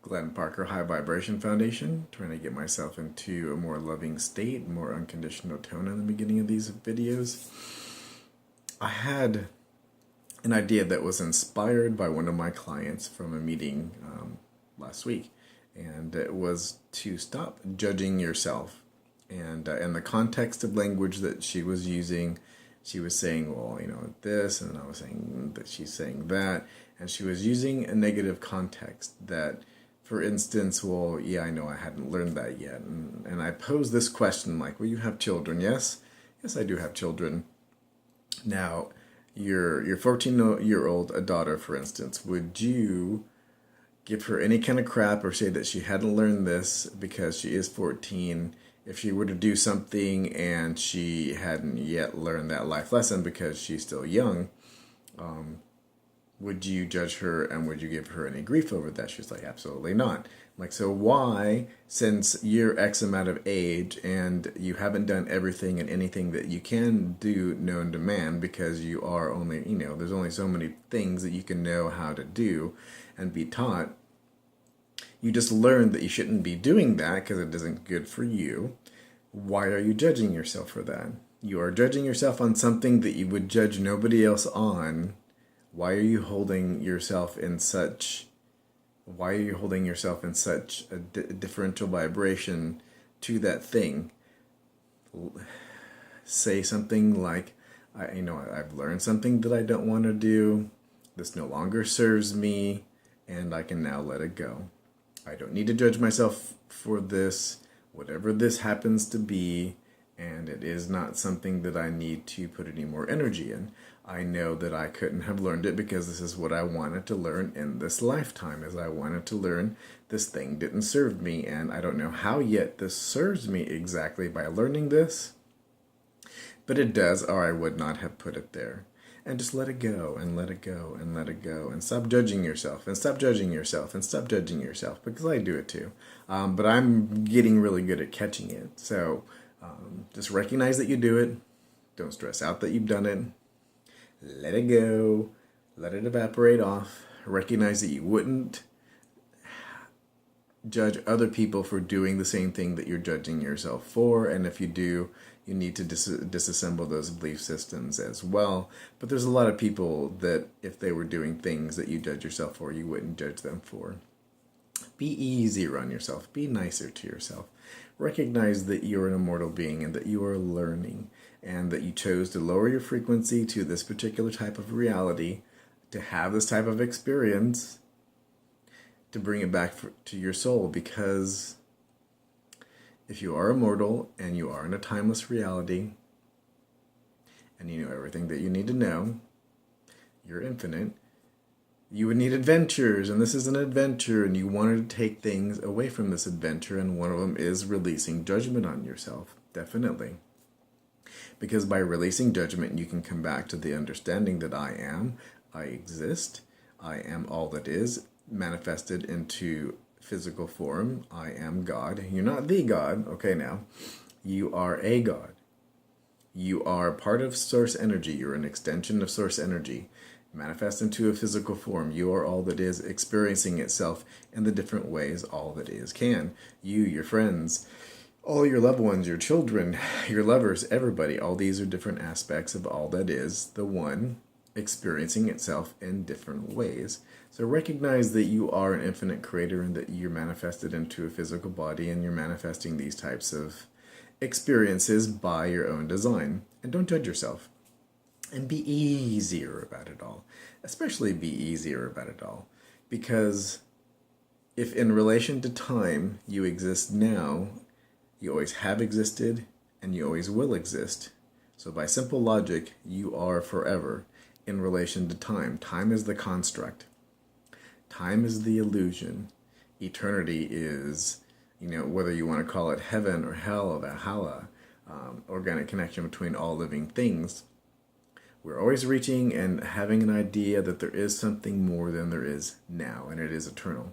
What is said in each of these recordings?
Glenn Parker High Vibration Foundation, trying to get myself into a more loving state, more unconditional tone in the beginning of these videos. I had an idea that was inspired by one of my clients from a meeting last week, and it was to stop judging yourself. And in the context of language that she was using, she was saying, well, you know, this, and I was saying that she's saying that, and she was using a negative context that, for instance, well, yeah, I know I hadn't learned that yet. And I posed this question like, well, you have children, yes? Yes, I do have children. Now, your 14-year-old, a daughter, for instance, would you give her any kind of crap or say that she hadn't learned this because she is 14 if she were to do something and she hadn't yet learned that life lesson because she's still young? Would you judge her and would you give her any grief over that? She's like, absolutely not. I'm like, so why, since you're X amount of age and you haven't done everything and anything that you can do known to man, because you are only, you know, there's only so many things that you can know how to do and be taught. You just learned that you shouldn't be doing that because it isn't good for you. Why are you judging yourself for that? You are judging yourself on something that you would judge nobody else on. Why are you holding yourself in such a differential vibration to that thing? Say something like, I've learned something that I don't want to do. This no longer serves me, and I can now let it go. I don't need to judge myself for this, whatever this happens to be, and it is not something that I need to put any more energy in. I know that I couldn't have learned it because this is what I wanted to learn in this lifetime, as I wanted to learn this thing didn't serve me, and I don't know how yet this serves me exactly by learning this, but it does, or I would not have put it there. And just let it go, and let it go, and let it go, and stop judging yourself, and stop judging yourself, and stop judging yourself, because I do it too. But I'm getting really good at catching it. So just recognize that you do it. Don't stress out that you've done it. Let it go. Let it evaporate off. Recognize that you wouldn't judge other people for doing the same thing that you're judging yourself for. And if you do, you need to disassemble those belief systems as well. But there's a lot of people that if they were doing things that you judge yourself for, you wouldn't judge them for. Be easier on yourself. Be nicer to yourself. Recognize that you're an immortal being and that you are learning, and that you chose to lower your frequency to this particular type of reality, to have this type of experience, to bring it back to your soul. Because if you are immortal and you are in a timeless reality and you know everything that you need to know, you're infinite, you would need adventures, and this is an adventure, and you wanted to take things away from this adventure, and one of them is releasing judgment on yourself, definitely. Because by releasing judgment, you can come back to the understanding that I exist, I am all that is, manifested into physical form. I am God. You're not the God, okay now. You are a God. You are part of source energy. You're an extension of source energy. Manifest into a physical form. You are all that is, experiencing itself in the different ways all that is can. You, your friends, all your loved ones, your children, your lovers, everybody, all these are different aspects of all that is, the one experiencing itself in different ways. So recognize that you are an infinite creator and that you're manifested into a physical body, and you're manifesting these types of experiences by your own design. And don't judge yourself. And be easier about it all. Especially be easier about it all. Because if in relation to time you exist now, you always have existed and you always will exist. So by simple logic, you are forever in relation to time. Time is the construct. Time is the illusion. Eternity is, whether you want to call it heaven or hell or Valhalla, organic connection between all living things. We're always reaching and having an idea that there is something more than there is now, and it is eternal.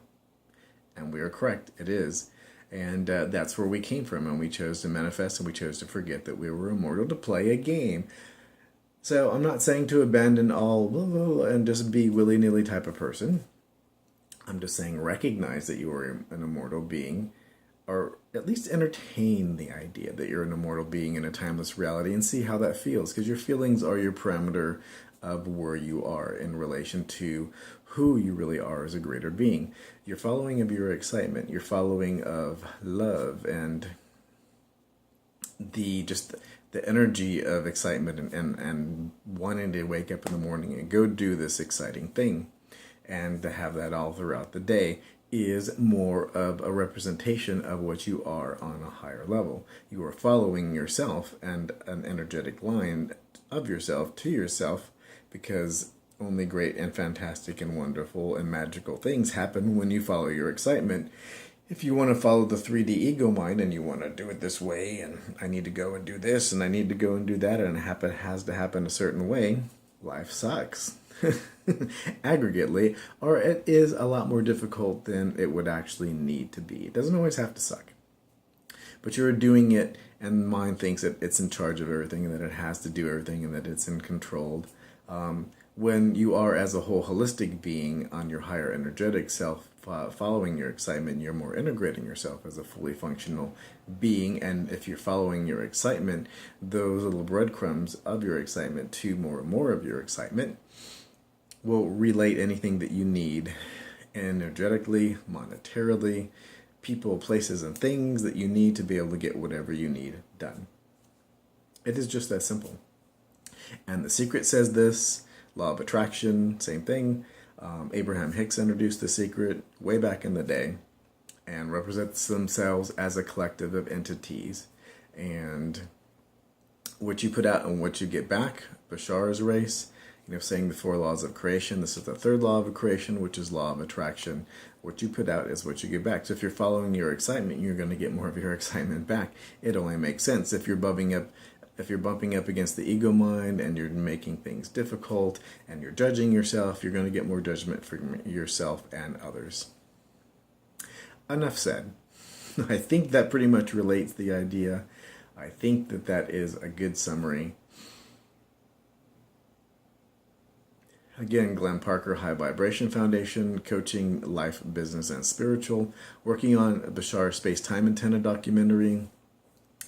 And we are correct, it is. And that's where we came from, and we chose to manifest, and we chose to forget that we were immortal to play a game. So I'm not saying to abandon all and just be willy-nilly type of person. I'm just saying recognize that you are an immortal being, or at least entertain the idea that you're an immortal being in a timeless reality and see how that feels, because your feelings are your parameter of where you are in relation to who you really are as a greater being. You're following of your excitement, you're following of love, and the energy of excitement and wanting to wake up in the morning and go do this exciting thing, and to have that all throughout the day is more of a representation of what you are on a higher level. You are following yourself and an energetic line of yourself to yourself, because only great and fantastic and wonderful and magical things happen when you follow your excitement. If you want to follow the 3D ego mind and you want to do it this way, and I need to go and do this, and I need to go and do that, and it has to happen a certain way, life sucks. Aggregately, or it is a lot more difficult than it would actually need to be. It doesn't always have to suck. But you're doing it, and mind thinks that it's in charge of everything, and that it has to do everything, and that it's in control. When you are as a whole holistic being on your higher energetic self, following your excitement, you're more integrating yourself as a fully functional being. And if you're following your excitement, those little breadcrumbs of your excitement to more and more of your excitement will relate anything that you need energetically, monetarily, people, places, and things that you need to be able to get whatever you need done. It is just that simple. And The Secret says this, law of attraction, same thing. Abraham-Hicks introduced The Secret way back in the day and represents themselves as a collective of entities. And what you put out and what you get back, Bashar's race, saying the 4 laws of creation. This is the 3rd law of creation, which is law of attraction. What you put out is what you get back. So if you're following your excitement, you're going to get more of your excitement back. It only makes sense. If you're bumping up against the ego mind and you're making things difficult and you're judging yourself, you're going to get more judgment from yourself and others. Enough said. I think that pretty much relates the idea. I think that is a good summary. Again, Glenn Parker, High Vibration Foundation, coaching, life, business, and spiritual. Working on Bashar Space-Time Antenna documentary.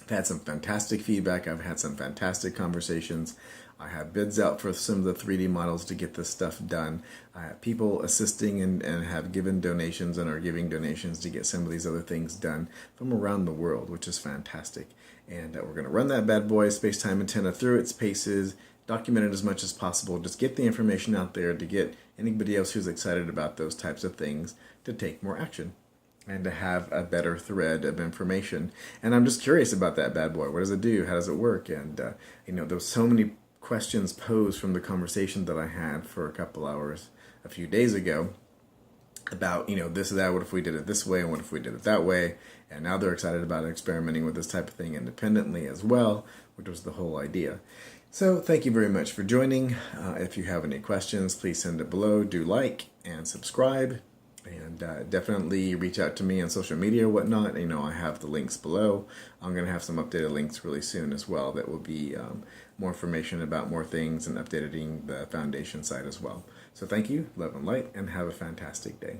I've had some fantastic feedback. I've had some fantastic conversations. I have bids out for some of the 3D models to get this stuff done. I have people assisting and have given donations and are giving donations to get some of these other things done from around the world, which is fantastic. And we're going to run that bad boy, Space-Time Antenna, through its paces, document it as much as possible, just get the information out there to get anybody else who's excited about those types of things to take more action and to have a better thread of information. And I'm just curious about that bad boy. What does it do? How does it work? And, there was so many questions posed from the conversation that I had for a couple hours a few days ago about, this or that, what if we did it this way, and what if we did it that way? And now they're excited about experimenting with this type of thing independently as well, which was the whole idea. So thank you very much for joining. If you have any questions, please send it below. Do like and subscribe. And definitely reach out to me on social media or whatnot. I have the links below. I'm going to have some updated links really soon as well. That will be more information about more things and updating the foundation site as well. So thank you, love and light, and have a fantastic day.